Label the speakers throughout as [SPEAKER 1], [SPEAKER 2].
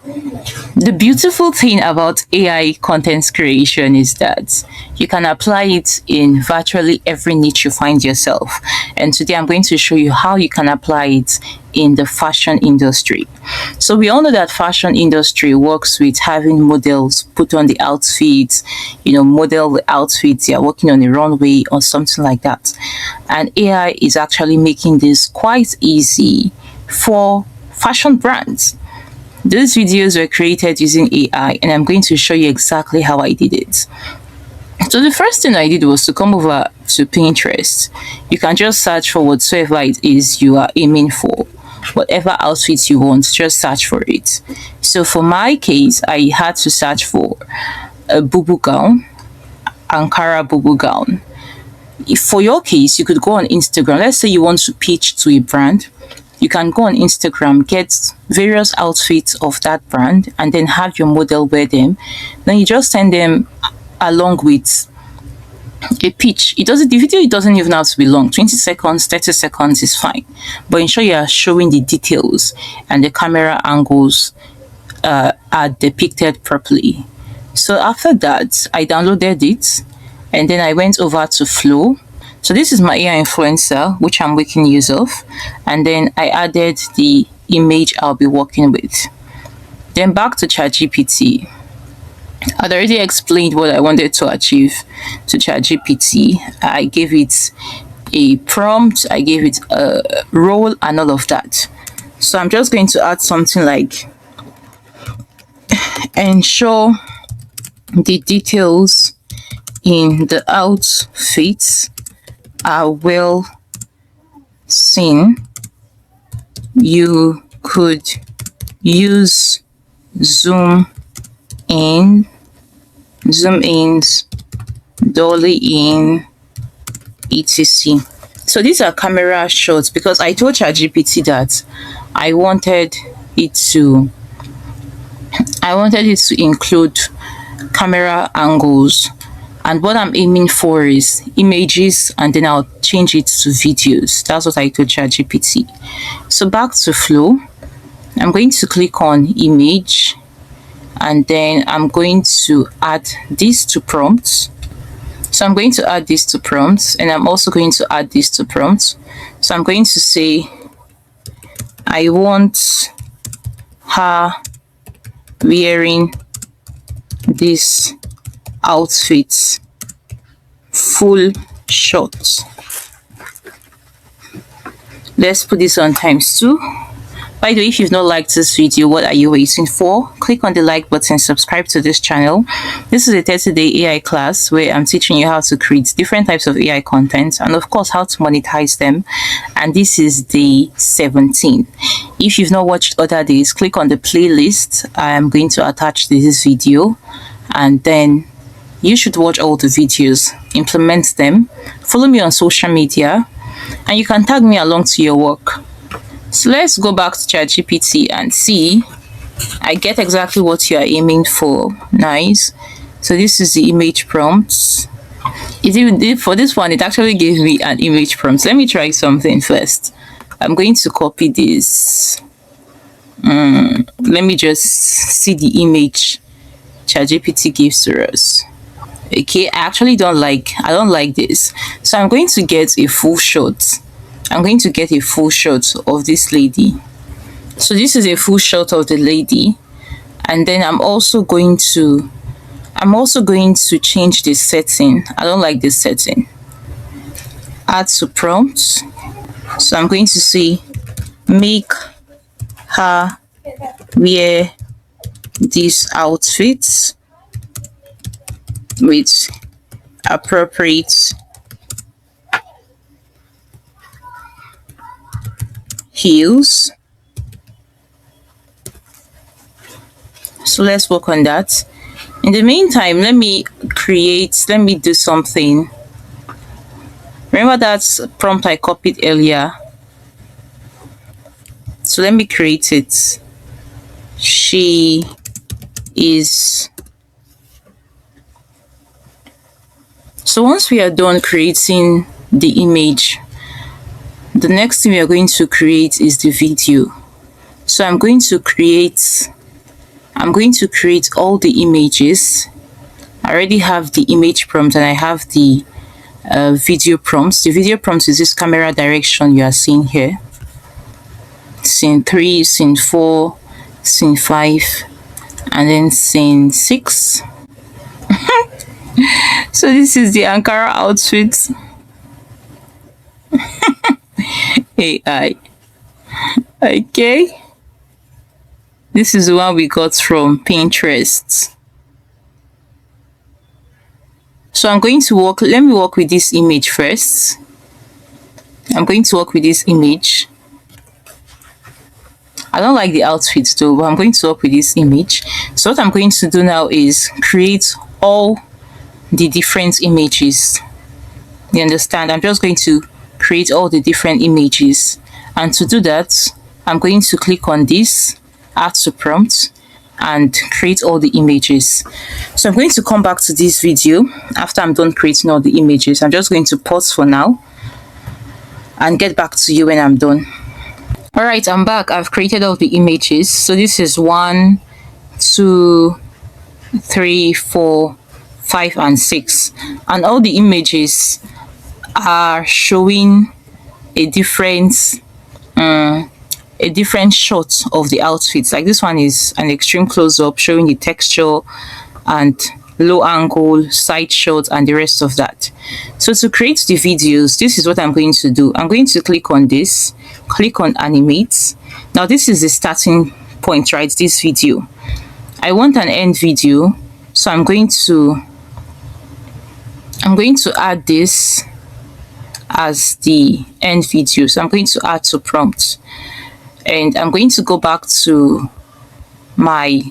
[SPEAKER 1] The beautiful thing about AI content creation is that you can apply it in virtually every niche you find yourself. And today I'm going to show you how you can apply it in the fashion industry. So we all know that fashion industry works with having models put on the outfits, model the outfits, you're working on a runway or something like that. And AI is actually making this quite easy for fashion brands. These videos were created using AI, and I'm going to show you exactly how I did it. So the first thing I did was to come over to Pinterest. You can just search for whatsoever it is you are aiming for. Whatever outfit you want, just search for it. So for my case, I had to search for a bubu gown, Ankara bubu gown. If for your case, you could go on Instagram. Let's say you want to pitch to a brand. You can go on Instagram, get various outfits of that brand, and then have your model wear them. Then you just send them along with a pitch. The video, it doesn't even have to be long. 20 seconds, 30 seconds is fine. But ensure you are showing the details and the camera angles are depicted properly. So after that, I downloaded it, and then I went over to Flow. So this is my AI influencer, which I'm making use of. And then I added the image I'll be working with. Then back to ChatGPT. I'd already explained what I wanted to achieve to ChatGPT. I gave it a prompt, I gave it a role and all of that. So I'm just going to add something like ensure the details in the outfits are well seen. You could use zoom ins, dolly in, etc. So these are camera shots because I told ChatGPT that I wanted it to include camera angles, and what I'm aiming for is images, and then I'll change it to videos. That's what I told ChatGPT. So back to Flow, I'm going to click on image, and then I'm going to add these two prompts. So I'm going to add these two prompts, and I'm also going to add these two prompts. So I'm going to say I want her wearing this outfit full shot. Let's put this on ×2. By the way, if you've not liked this video, what are you waiting for? Click on the like button, subscribe to this channel. This is a 30-day AI class where I'm teaching you how to create different types of AI content and of course how to monetize them. And this is day 17. If you've not watched other days, click on the playlist. I am going to attach this video, and then you should watch all the videos, implement them, follow me on social media, and you can tag me along to your work. So let's go back to ChatGPT and see. I get exactly what you are aiming for. Nice. So this is the image prompts. For this one, it actually gave me an image prompt. Let me try something first. I'm going to copy this. Let me just see the image ChatGPT gives to us. Okay, I don't like this. So I'm going to get a full shot. I'm going to get a full shot of this lady. So this is a full shot of the lady, and then I'm also going to change the setting. I don't like this setting. Add to prompts. So I'm going to say make her wear these outfits with appropriate heels. So let's work on that. In the meantime, let me do something. Remember that prompt I copied earlier? So let me create it. She is. So once we are done creating the image, the next thing we are going to create is the video. So I'm going to create I'm going to create all the images. I already have the image prompt and I have the video prompts. The video prompts is this camera direction you are seeing here. Scene 3, scene 4, scene 5, and then scene 6. So this is the Ankara outfit. AI. Okay. This is the one we got from Pinterest. So I'm going to work, let me work with this image first. I'm going to work with this image. I don't like the outfit though, but I'm going to work with this image. So what I'm going to do now is create all the different images. You understand? I'm just going to create all the different images. And to do that, I'm going to click on this, add to prompt, and create all the images. So I'm going to come back to this video after I'm done creating all the images. I'm just going to pause for now and get back to you when I'm done. All right, I'm back. I've created all the images. So this is 1, 2, 3, 4, 5, and 6. And all the images are showing a different shot of the outfits. Like this one is an extreme close-up showing the texture and low angle, side shot, and the rest of that. So to create the videos, this is what I'm going to do. I'm going to click on this, click on animate. Now this is the starting point, right? This video. I want an end video, so I'm going to add this as the end video. So I'm going to add to prompt, and I'm going to go back to my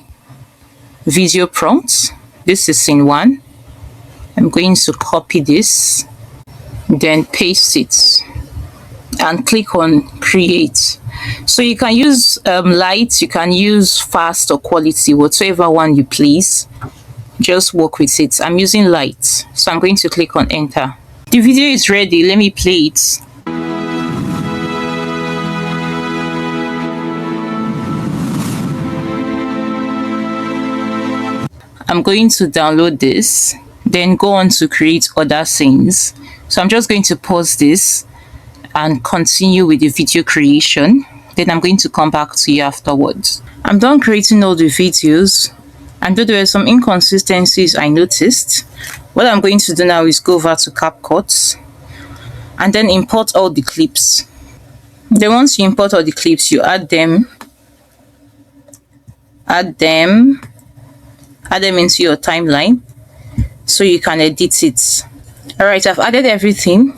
[SPEAKER 1] video prompts. This is scene 1. I'm going to copy this, then paste it and click on create. So you can use light, you can use fast or quality, whatever one you please. Just work with it. I'm using light, so I'm going to click on enter. The video is ready. Let me play it. I'm going to download this, then go on to create other scenes. So I'm just going to pause this and continue with the video creation. Then I'm going to come back to you afterwards. I'm done creating all the videos, and though there were some inconsistencies I noticed, what I'm going to do now is go over to CapCut and then import all the clips. Then once you import all the clips, you add them into your timeline so you can edit it. All right, I've added everything.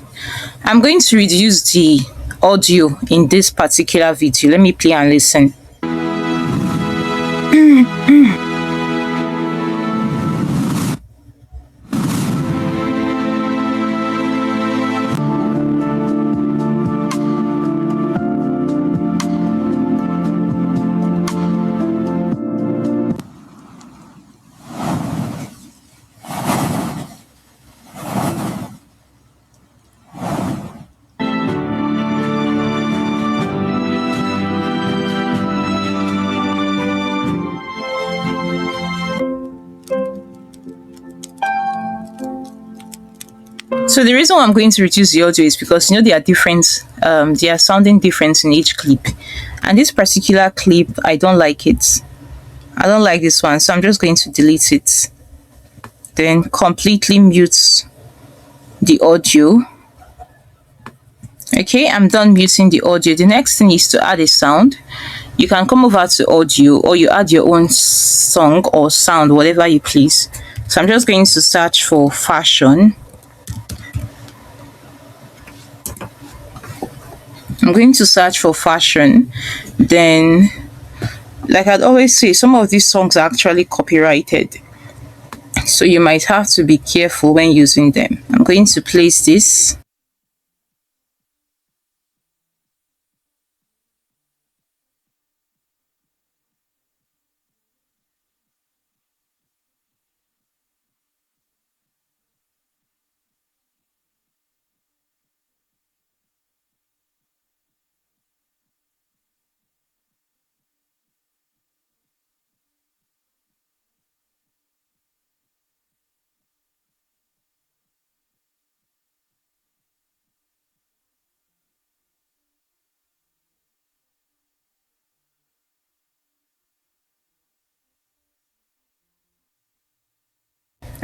[SPEAKER 1] I'm going to reduce the audio in this particular video. Let me play and listen. So the reason why I'm going to reduce the audio is because they are different, they are sounding different in each clip, and this particular clip I don't like it. I don't like this one, so I'm just going to delete it, then completely mute the audio. Okay, I'm done muting the audio. The next thing is to add a sound. You can come over to audio, or you add your own song or sound, whatever you please. So I'm just going to search for fashion. I'm going to search for fashion. Then, like I'd always say, some of these songs are actually copyrighted, so you might have to be careful when using them. I'm going to place this.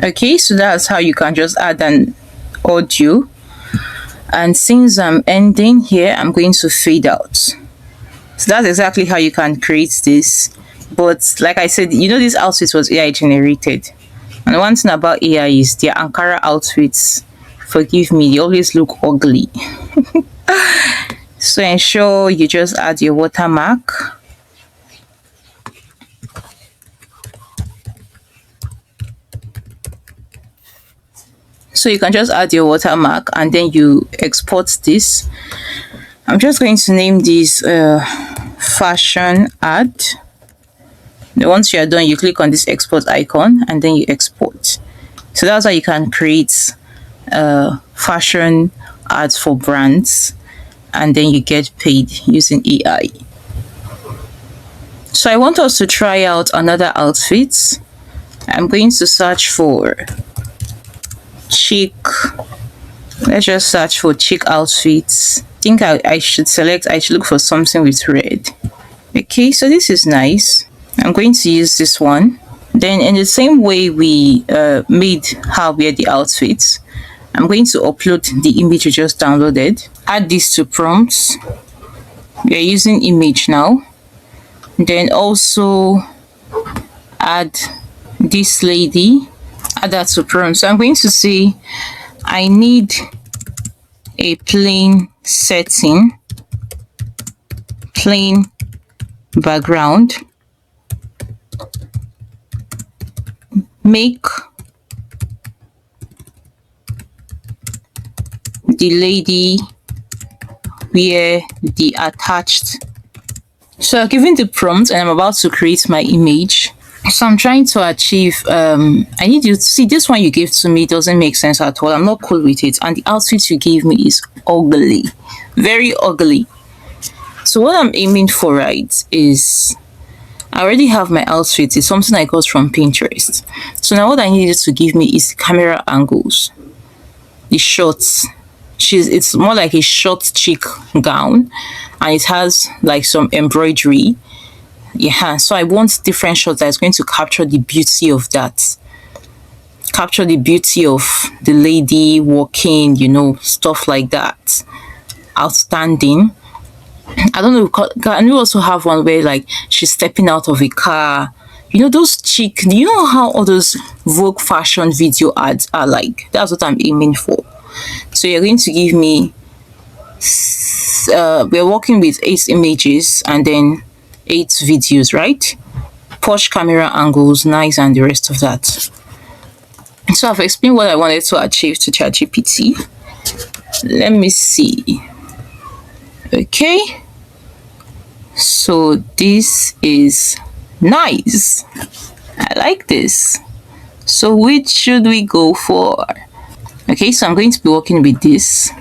[SPEAKER 1] Okay, so that's how you can just add an audio. And since I'm ending here, I'm going to fade out. So that's exactly how you can create this. But like I said, this outfit was AI generated. And one thing about AI is their Ankara outfits, forgive me, they always look ugly. So ensure you just add your watermark. So you can just add your watermark and then you export this. I'm just going to name this fashion ad. Then once you are done, you click on this export icon and then you export. So that's how you can create fashion ads for brands, and then you get paid using AI. So I want us to try out another outfit. I'm going to search for chic. Let's just search for chic outfits. I think I should look for something with red. Okay, so this is nice. I'm going to use this one. Then in the same way we made how we had the outfits, I'm going to upload the image you just downloaded. Add this to prompts. We are using image now. Then also add this lady. Add that to prompts. So I'm going to say I need a plain setting, plain background. Make the lady wear the attached. So I've given the prompt and I'm about to create my image. So I'm trying to achieve, I need you to see this one you gave to me doesn't make sense at all. I'm not cool with it. And the outfit you gave me is ugly, very ugly. So what I'm aiming for, right, is I already have my outfit. It's something I got from Pinterest. So now what I needed to give me is the camera angles, the shots. It's more like a short chic gown, and it has like some embroidery. Yeah, so I want different shots that's going to capture the beauty of that. Capture the beauty of the lady walking, stuff like that. Outstanding. I don't know, can you also have one where like she's stepping out of a car? Those chic, you know how all those Vogue fashion video ads are like? That's what I'm aiming for. So you're going to give me, we're working with 8 images and then 8 videos, right? Posh camera angles, nice, and the rest of that. So I've explained what I wanted to achieve to ChatGPT. Let me see. Okay. So this is nice. I like this. So which should we go for? Okay, so I'm going to be working with this.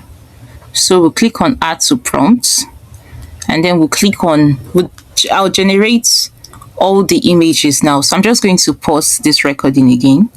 [SPEAKER 1] So we'll click on add to prompts, and then we'll click on, I'll generate all the images now. So I'm just going to pause this recording again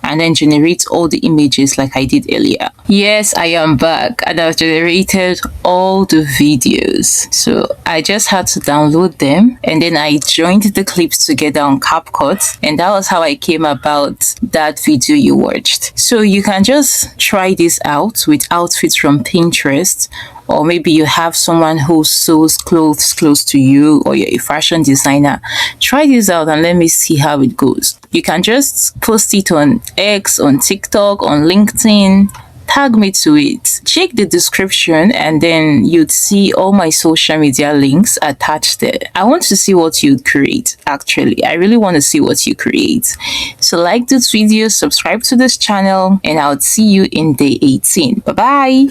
[SPEAKER 1] and then generate all the images like I did earlier. Yes, I am back and I've generated all the videos. So I just had to download them and then I joined the clips together on CapCut, and that was how I came about that video you watched. So you can just try this out with outfits from Pinterest, or maybe you have someone who sews clothes close to you, or you're a fashion designer. Try this out and let me see how it goes. You can just post it on X, on TikTok, on LinkedIn. Tag me to it. Check the description and then you'd see all my social media links attached there. I want to see what you create, actually. I really want to see what you create. So like this video, subscribe to this channel, and I'll see you in day 18. Bye-bye.